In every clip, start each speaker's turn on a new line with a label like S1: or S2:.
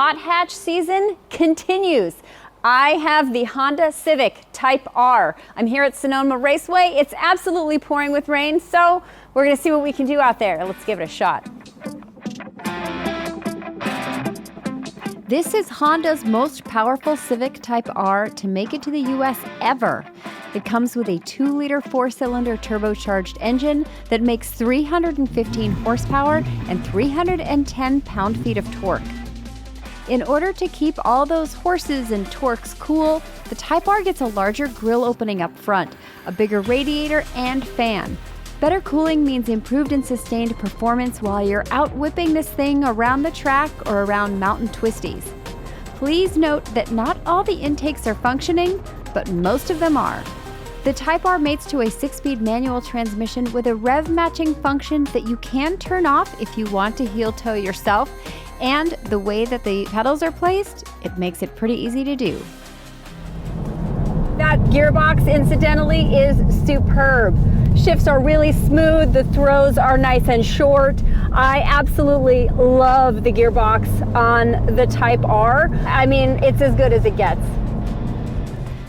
S1: hot hatch season continues. I have the Honda Civic Type R. I'm here at Sonoma Raceway. It's absolutely pouring with rain, so we're going to see what we can do out there. Let's give it a shot. This is Honda's most powerful Civic Type R to make it to the US ever. It comes with a 2-liter 4-cylinder turbocharged engine that makes 315 horsepower and 310 pound-feet of torque. In order to keep all those horses and torques cool, the Type R gets a larger grille opening up front, a bigger radiator, and fan. Better cooling means improved and sustained performance while you're out whipping this thing around the track or around mountain twisties. Please note that not all the intakes are functioning, but most of them are. The Type R mates to a 6-speed manual transmission with a rev matching function that you can turn off if you want to heel toe yourself, and the way that the pedals are placed, it makes it pretty easy to do. That gearbox, incidentally, is superb. Shifts are really smooth, the throws are nice and short. I absolutely love the gearbox on the Type R. I mean, it's as good as it gets.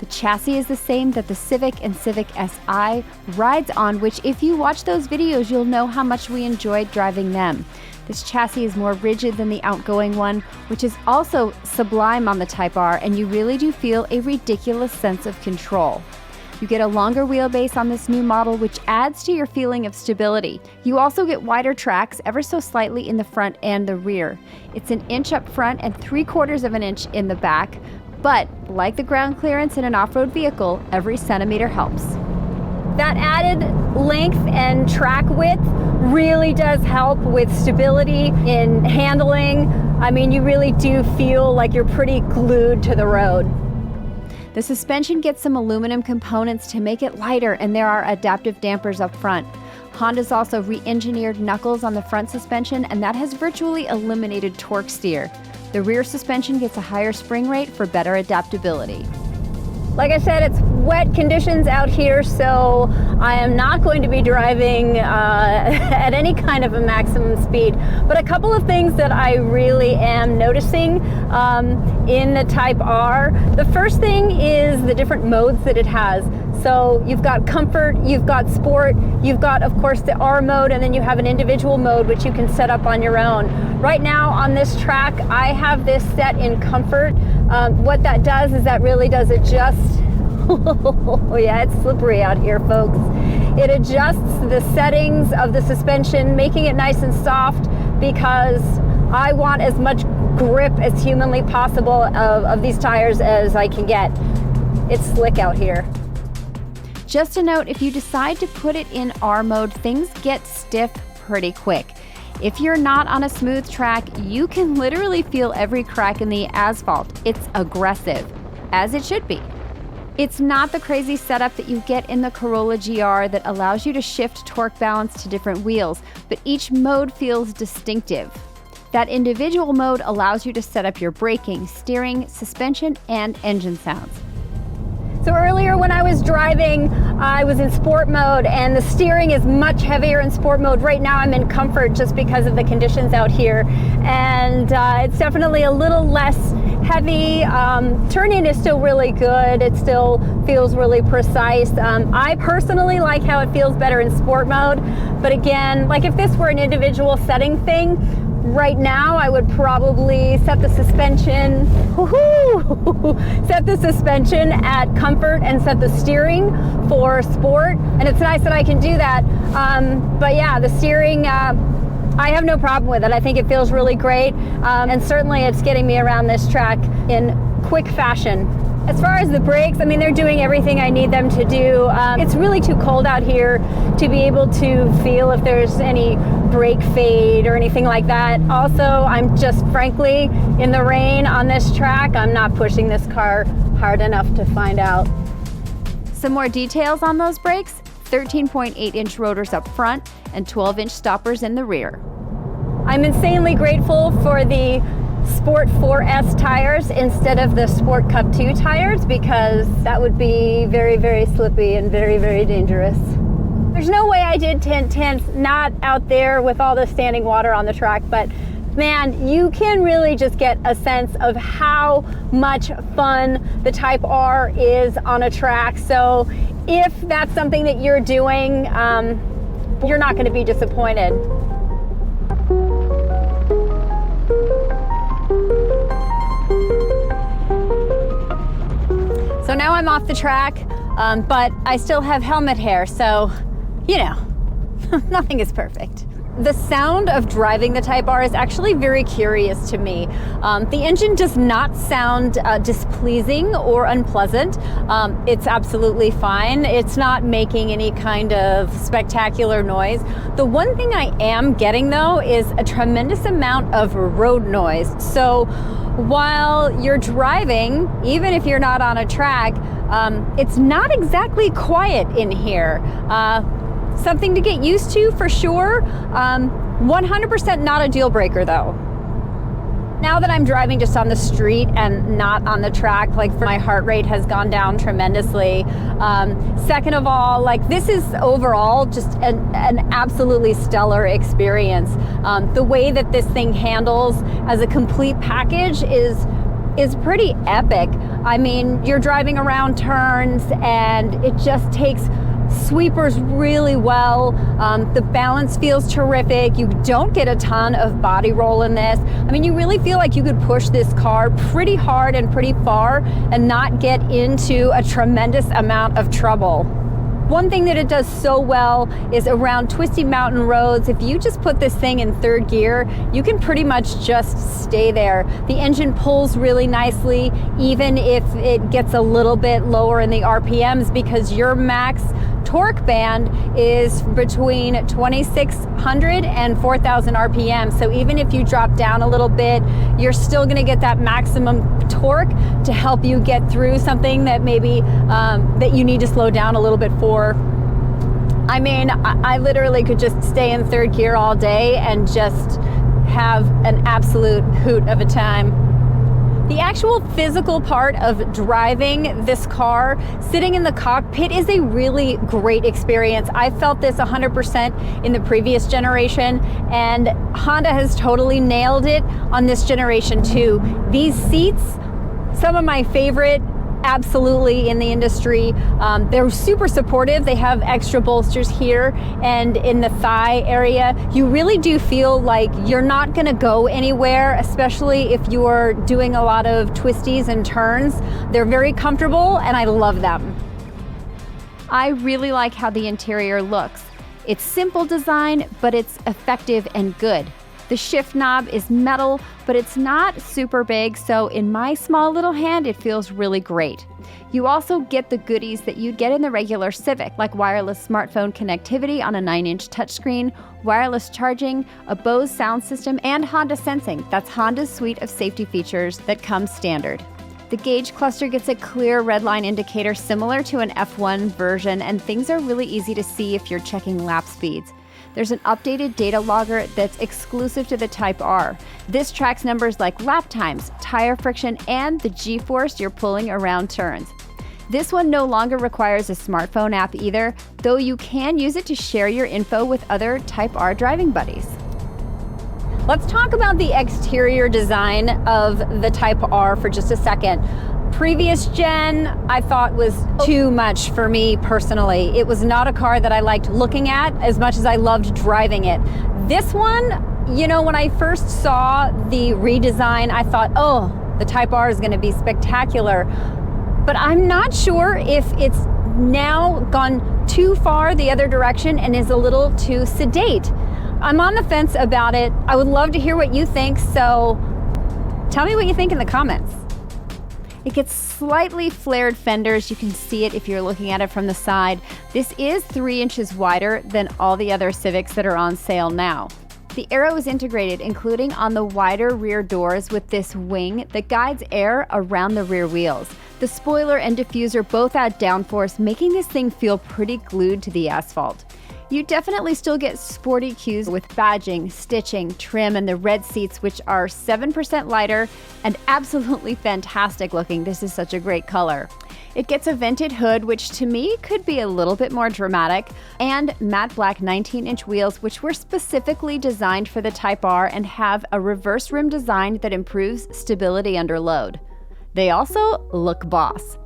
S1: The chassis is the same that the Civic and Civic Si rides on, which if you watch those videos, you'll know how much we enjoyed driving them. This chassis is more rigid than the outgoing one, which is also sublime on the Type R, and you really do feel a ridiculous sense of control. You get a longer wheelbase on this new model, which adds to your feeling of stability. You also get wider tracks ever so slightly in the front and the rear. It's an inch up front and 3/4 of an inch in the back, but like the ground clearance in an off-road vehicle, every centimeter helps. That added length and track width really does help with stability in handling. I mean, you really do feel like you're pretty glued to the road. The suspension gets some aluminum components to make it lighter, and there are adaptive dampers up front. Honda's also re-engineered knuckles on the front suspension, and that has virtually eliminated torque steer. The rear suspension gets a higher spring rate for better adaptability. Like I said, it's wet conditions out here, so I am not going to be driving at any kind of a maximum speed. But a couple of things that I really am noticing in the Type R. The first thing is the different modes that it has. So you've got comfort, you've got sport, you've got, of course, the R mode, and then you have an individual mode which you can set up on your own. Right now on this track, I have this set in comfort. What that does is that really does adjust. Oh yeah, it's slippery out here, folks. It adjusts the settings of the suspension, making it nice and soft, because I want as much grip as humanly possible of these tires as I can get. It's slick out here. Just a note, if you decide to put it in R mode, things get stiff pretty quick. If you're not on a smooth track, you can literally feel every crack in the asphalt. It's aggressive, as it should be. It's not the crazy setup that you get in the Corolla GR that allows you to shift torque balance to different wheels, but each mode feels distinctive. That individual mode allows you to set up your braking, steering, suspension, and engine sounds. So earlier when I was driving, I was in sport mode, and the steering is much heavier in sport mode. Right now I'm in comfort just because of the conditions out here, and it's definitely a little less heavy. Turning is still really good. It still feels really precise. I personally like how it feels better in sport mode, but again, like if this were an individual setting thing, right now I would probably set the suspension, set the suspension at comfort and set the steering for sport. And it's nice that I can do that. But yeah, the steering, I have no problem with it. I think it feels really great. And certainly it's getting me around this track in quick fashion. As far as the brakes, I mean, they're doing everything I need them to do. It's really too cold out here to be able to feel if there's any brake fade or anything like that. Also, I'm just frankly in the rain on this track. I'm not pushing this car hard enough to find out. Some more details on those brakes: 13.8-inch rotors up front and 12-inch stoppers in the rear. I'm insanely grateful for the Sport 4S tires instead of the Sport Cup 2 tires, because that would be very, very slippy and very, very dangerous. There's no way I did 10/10 not out there with all the standing water on the track, but man, you can really just get a sense of how much fun the Type R is on a track. So if that's something that you're doing, you're not going to be disappointed. So now I'm off the track, but I still have helmet hair, so, you know, nothing is perfect. The sound of driving the Type R is actually very curious to me. The engine does not sound displeasing or unpleasant. It's absolutely fine. It's not making any kind of spectacular noise. The one thing I am getting though is a tremendous amount of road noise. So while you're driving, even if you're not on a track, it's not exactly quiet in here. Something to get used to for sure. 100% not a deal breaker though. Now that I'm driving just on the street and not on the track, like my heart rate has gone down tremendously. Second of all, like this is overall just an absolutely stellar experience. The way that this thing handles as a complete package is pretty epic. I mean, you're driving around turns and it just takes sweepers really well. The balance feels terrific. You don't get a ton of body roll in this. I mean, you really feel like you could push this car pretty hard and pretty far and not get into a tremendous amount of trouble. One thing that it does so well is around twisty mountain roads, if you just put this thing in third gear, you can pretty much just stay there. The engine pulls really nicely, even if it gets a little bit lower in the RPMs, because your max torque band is between 2,600 and 4,000 RPM. So even if you drop down a little bit, you're still gonna get that maximum torque to help you get through something that maybe that you need to slow down a little bit for. I mean, I literally could just stay in third gear all day and just have an absolute hoot of a time. The actual physical part of driving this car, sitting in the cockpit, is a really great experience. I felt this 100% in the previous generation, and Honda has totally nailed it on this generation too. These seats, some of my favorite absolutely in the industry. They're super supportive. They have extra bolsters here and in the thigh area. You really do feel like you're not going to go anywhere, especially if you're doing a lot of twisties and turns. They're very comfortable and I love them. I really like how the interior looks. It's simple design, but it's effective and good. The shift knob is metal, but it's not super big, so in my small little hand, it feels really great. You also get the goodies that you'd get in the regular Civic, like wireless smartphone connectivity on a 9-inch touchscreen, wireless charging, a Bose sound system, and Honda Sensing. That's Honda's suite of safety features that comes standard. The gauge cluster gets a clear red line indicator similar to an F1 version, and things are really easy to see if you're checking lap speeds. There's an updated data logger that's exclusive to the Type R. This tracks numbers like lap times, tire friction, and the G-force you're pulling around turns. This one no longer requires a smartphone app either, though you can use it to share your info with other Type R driving buddies. Let's talk about the exterior design of the Type R for just a second. Previous gen, I thought was too much for me personally. It was not a car that I liked looking at as much as I loved driving it. This one, you know, when I first saw the redesign, I thought, oh, the Type R is going to be spectacular. But I'm not sure if it's now gone too far the other direction and is a little too sedate. I'm on the fence about it. I would love to hear what you think, so tell me what you think in the comments. It gets slightly flared fenders. You can see it if you're looking at it from the side. This is 3 inches wider than all the other Civics that are on sale now. The aero is integrated, including on the wider rear doors with this wing that guides air around the rear wheels. The spoiler and diffuser both add downforce, making this thing feel pretty glued to the asphalt. You definitely still get sporty cues with badging, stitching, trim, and the red seats, which are 7% lighter and absolutely fantastic looking. This is such a great color. It gets a vented hood, which to me could be a little bit more dramatic, and matte black 19-inch wheels, which were specifically designed for the Type R and have a reverse rim design that improves stability under load. They also look boss.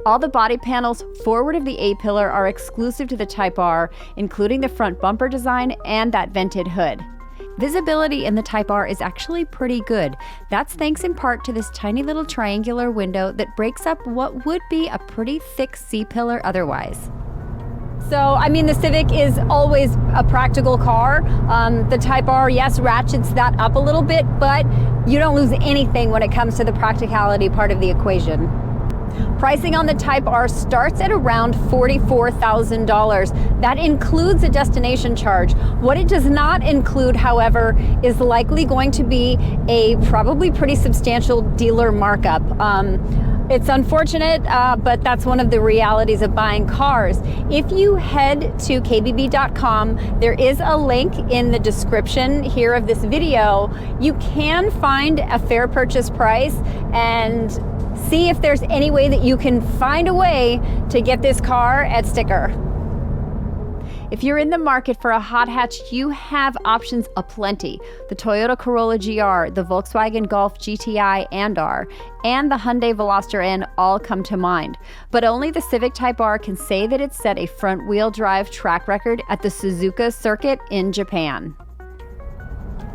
S1: All the body panels forward of the A-pillar are exclusive to the Type R, including the front bumper design and that vented hood. Visibility in the Type R is actually pretty good. That's thanks in part to this tiny little triangular window that breaks up what would be a pretty thick C-pillar otherwise. So, I mean, the Civic is always a practical car. The Type R, yes, ratchets that up a little bit, but you don't lose anything when it comes to the practicality part of the equation. Pricing on the Type R starts at around $44,000. That includes a destination charge. What it does not include, however, is likely going to be a probably pretty substantial dealer markup. It's unfortunate, but that's one of the realities of buying cars. If you head to kbb.com, there is a link in the description here of this video. You can find a fair purchase price and see if there's any way that you can find a way to get this car at sticker. If you're in the market for a hot hatch, you have options aplenty. The Toyota Corolla GR, the Volkswagen Golf GTI and R, and the Hyundai Veloster N all come to mind. But only the Civic Type R can say that it set a front-wheel drive track record at the Suzuka circuit in Japan.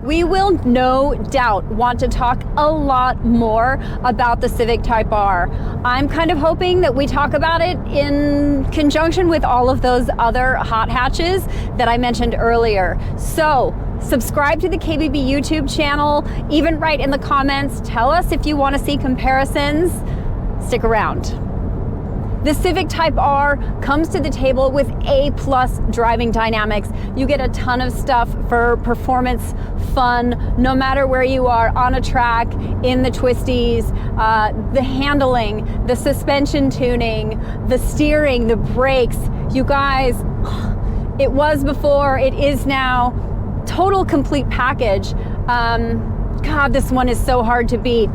S1: We will no doubt want to talk a lot more about the Civic Type R. I'm kind of hoping that we talk about it in conjunction with all of those other hot hatches that I mentioned earlier. So subscribe to the KBB YouTube channel, even write in the comments, tell us if you want to see comparisons. Stick around. The Civic Type R comes to the table with A+ driving dynamics. You get a ton of stuff for performance, fun, no matter where you are, on a track, in the twisties, the handling, the suspension tuning, the steering, the brakes. You guys, it was before, it is now. Total complete package. God, this one is so hard to beat.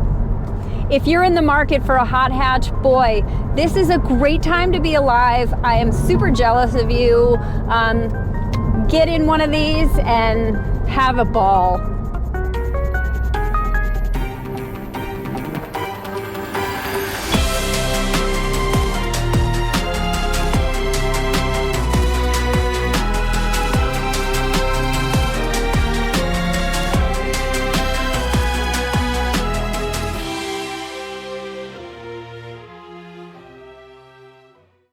S1: If you're in the market for a hot hatch, boy, this is a great time to be alive. I am super jealous of you. Get in one of these and have a ball.